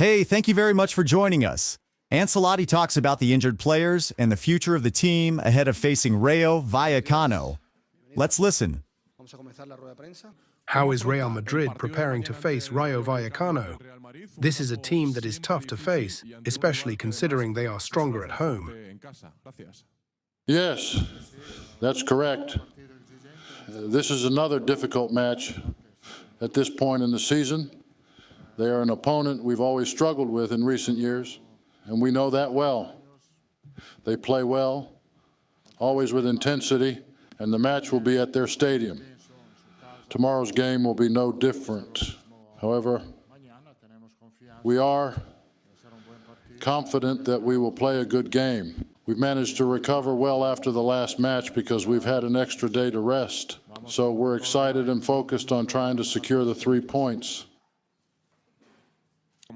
Hey, thank you very much for joining us. Ancelotti talks about the injured players and the future of the team ahead of facing Rayo Vallecano. Let's listen. How is Real Madrid preparing to face Rayo Vallecano? This is a team that is tough to face, especially considering they are stronger at home. Yes, that's correct. This is another difficult match at this point in the season. They are an opponent we've always struggled with in recent years, and we know that well. They play well, always with intensity, and the match will be at their stadium. Tomorrow's game will be no different. However, we are confident that we will play a good game. We've managed to recover well after the last match because we've had an extra day to rest. So we're excited and focused on trying to secure the 3 points.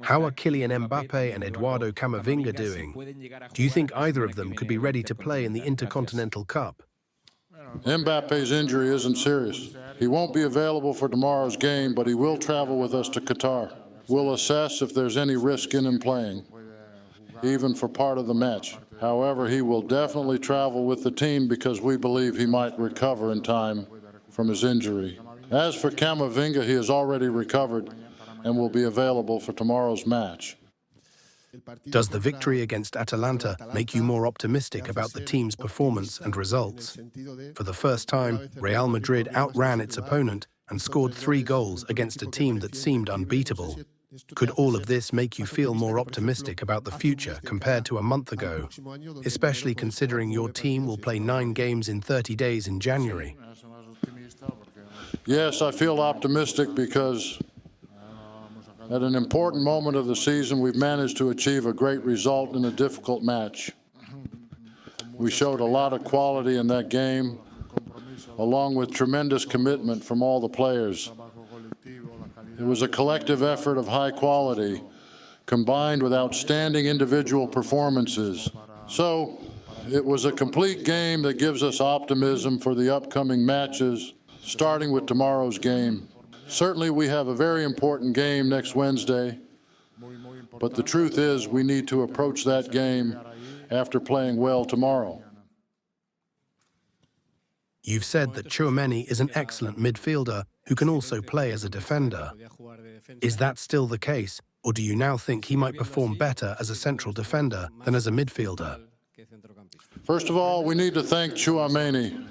How are Kylian Mbappé and Eduardo Camavinga doing? Do you think either of them could be ready to play in the Intercontinental Cup? Mbappe's injury isn't serious. He won't be available for tomorrow's game, but he will travel with us to Qatar. We'll assess if there's any risk in him playing, even for part of the match. However, he will definitely travel with the team because we believe he might recover in time from his injury. As for Camavinga, he has already recovered and will be available for tomorrow's match. Does the victory against Atalanta make you more optimistic about the team's performance and results? For the first time, Real Madrid outran its opponent and scored 3 goals against a team that seemed unbeatable. Could all of this make you feel more optimistic about the future compared to a month ago, especially considering your team will play 9 games in 30 days in January? Yes, I feel optimistic because at an important moment of the season, we've managed to achieve a great result in a difficult match. We showed a lot of quality in that game, along with tremendous commitment from all the players. It was a collective effort of high quality, combined with outstanding individual performances. So, it was a complete game that gives us optimism for the upcoming matches, starting with tomorrow's game. Certainly, we have a very important game next Wednesday, but the truth is we need to approach that game after playing well tomorrow. You've said that Tchouameni is an excellent midfielder who can also play as a defender. Is that still the case, or do you now think he might perform better as a central defender than as a midfielder? First of all, we need to thank Tchouameni.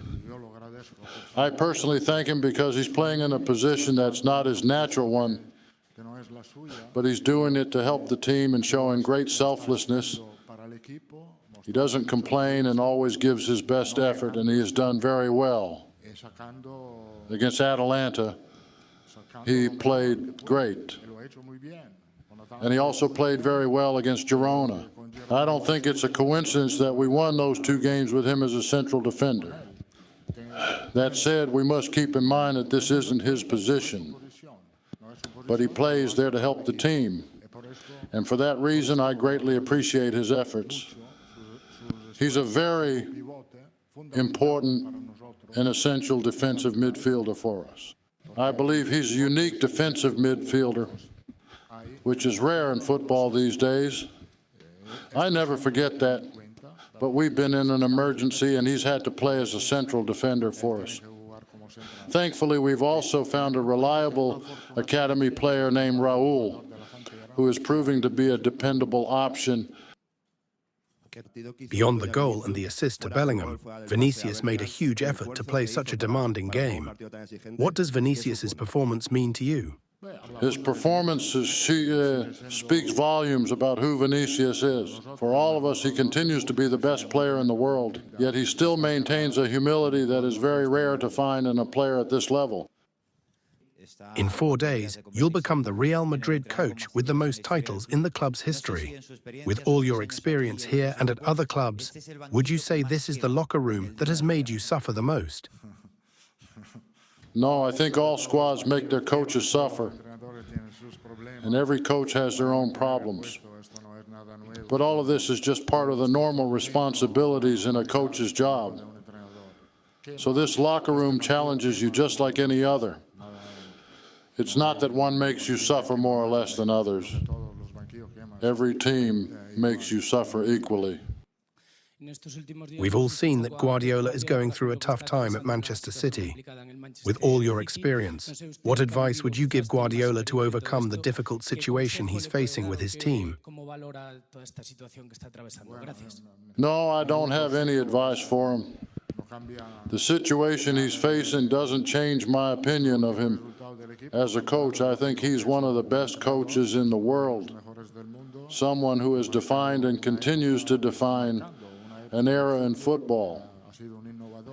I personally thank him because he's playing in a position that's not his natural one, but he's doing it to help the team and showing great selflessness. He doesn't complain and always gives his best effort, and he has done very well. Against Atalanta, he played great. And he also played very well against Girona. I don't think it's a coincidence that we won those 2 games with him as a central defender. That said, we must keep in mind that this isn't his position, but he plays there to help the team. And for that reason, I greatly appreciate his efforts. He's a very important and essential defensive midfielder for us. I believe he's a unique defensive midfielder, which is rare in football these days. I never forget that. But we've been in an emergency, and he's had to play as a central defender for us. Thankfully, we've also found a reliable academy player named Raul, who is proving to be a dependable option. Beyond the goal and the assist to Bellingham, Vinícius made a huge effort to play such a demanding game. What does Vinícius's performance mean to you? His performance speaks volumes about who Vinícius is. For all of us, he continues to be the best player in the world, yet he still maintains a humility that is very rare to find in a player at this level. In 4 days, you'll become the Real Madrid coach with the most titles in the club's history. With all your experience here and at other clubs, would you say this is the locker room that has made you suffer the most? No, I think all squads make their coaches suffer, and every coach has their own problems. But all of this is just part of the normal responsibilities in a coach's job. So this locker room challenges you just like any other. It's not that one makes you suffer more or less than others. every team makes you suffer equally. We've all seen that Guardiola is going through a tough time at Manchester City. With all your experience, what advice would you give Guardiola to overcome the difficult situation he's facing with his team? No, I don't have any advice for him. The situation he's facing doesn't change my opinion of him. As a coach, I think he's one of the best coaches in the world. Someone who has defined and continues to define an era in football.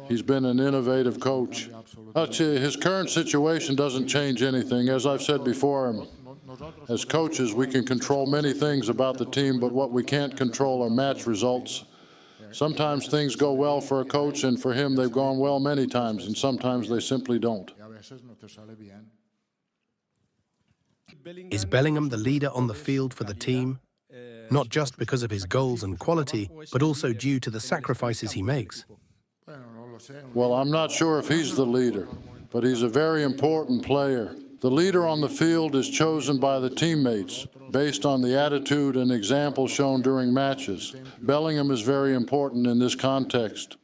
He's been an innovative coach. His current situation doesn't change anything. As I've said before, as coaches, we can control many things about the team, but what we can't control are match results. Sometimes things go well for a coach, and for him, they've gone well many times, and sometimes they simply don't. Is Bellingham the leader on the field for the team? Not just because of his goals and quality, but also due to the sacrifices he makes. Well, I'm not sure if he's the leader, but he's a very important player. The leader on the field is chosen by the teammates based on the attitude and example shown during matches. Bellingham is very important in this context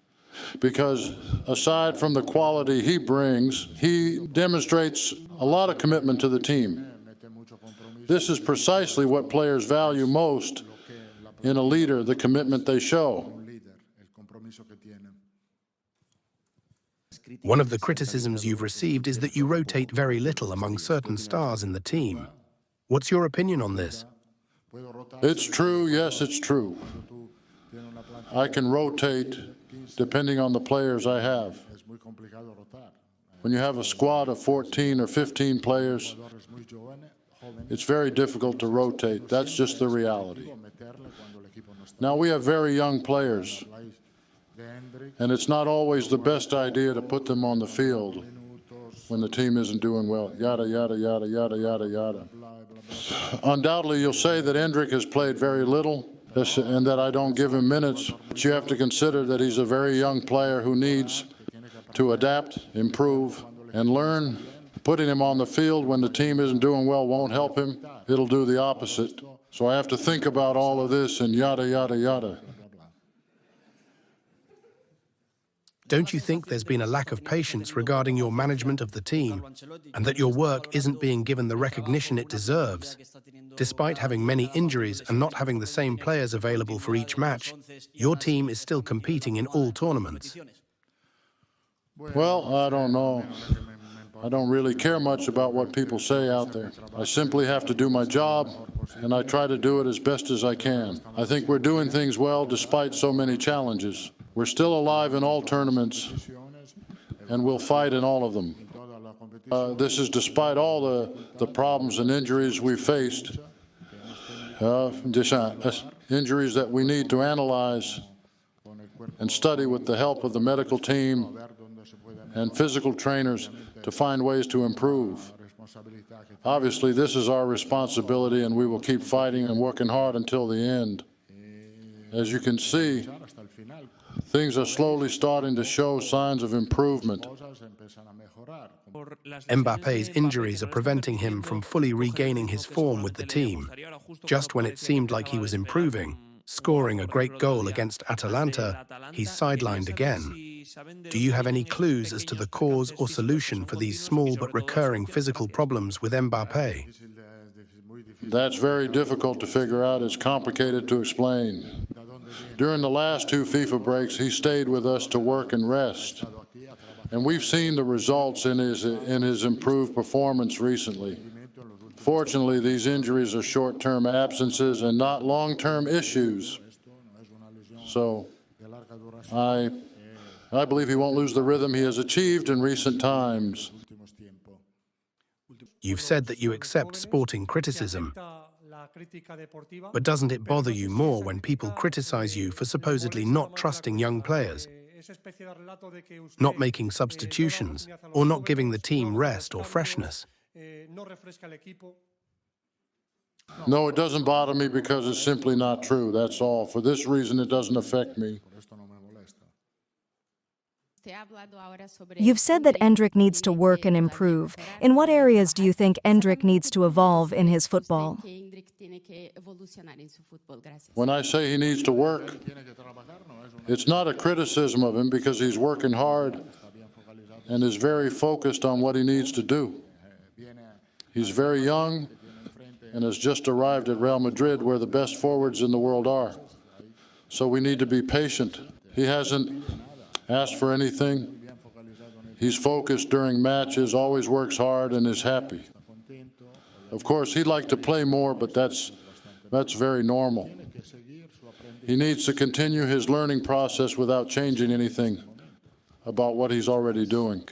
because aside from the quality he brings, he demonstrates a lot of commitment to the team. This is precisely what players value most in a leader, the commitment they show. One of the criticisms you've received is that you rotate very little among certain stars in the team. What's your opinion on this? It's true, yes, it's true. I can rotate depending on the players I have. When you have a squad of 14 or 15 players, it's very difficult to rotate. That's just the reality. Now, we have very young players, and it's not always the best idea to put them on the field when the team isn't doing well. Yada, yada, yada, yada, yada, yada. Undoubtedly, you'll say that Endrick has played very little and that I don't give him minutes, but you have to consider that he's a very young player who needs to adapt, improve, and learn. Putting him on the field when the team isn't doing well won't help him. It'll do the opposite. So I have to think about all of this and yada, yada, yada. Don't you think there's been a lack of patience regarding your management of the team and that your work isn't being given the recognition it deserves? Despite having many injuries and not having the same players available for each match, your team is still competing in all tournaments. Well, I don't know. I don't really care much about what people say out there. I simply have to do my job, and I try to do it as best as I can. I think we're doing things well despite so many challenges. We're still alive in all tournaments, and we'll fight in all of them. This is despite all the problems and injuries we've faced, injuries that we need to analyze and study with the help of the medical team and physical trainers to find ways to improve. Obviously, this is our responsibility, and we will keep fighting and working hard until the end. As you can see, things are slowly starting to show signs of improvement. Mbappe's injuries are preventing him from fully regaining his form with the team. Just when it seemed like he was improving, scoring a great goal against Atalanta, he's sidelined again. Do you have any clues as to the cause or solution for these small but recurring physical problems with Mbappé? That's very difficult to figure out. It's complicated to explain. During the last 2 FIFA breaks, he stayed with us to work and rest. And we've seen the results in his improved performance recently. Fortunately, these injuries are short-term absences and not long-term issues. So I believe he won't lose the rhythm he has achieved in recent times. You've said that you accept sporting criticism, but doesn't it bother you more when people criticize you for supposedly not trusting young players, not making substitutions, or not giving the team rest or freshness? No, it doesn't bother me because it's simply not true, that's all. For this reason, it doesn't affect me. You've said that Endrick needs to work and improve. In what areas do you think Endrick needs to evolve in his football? When I say he needs to work, it's not a criticism of him because he's working hard and is very focused on what he needs to do. He's very young and has just arrived at Real Madrid, where the best forwards in the world are. So we need to be patient. He hasn't asked for anything. He's focused during matches, always works hard, and is happy. Of course, he'd like to play more, but that's very normal. He needs to continue his learning process without changing anything about what he's already doing.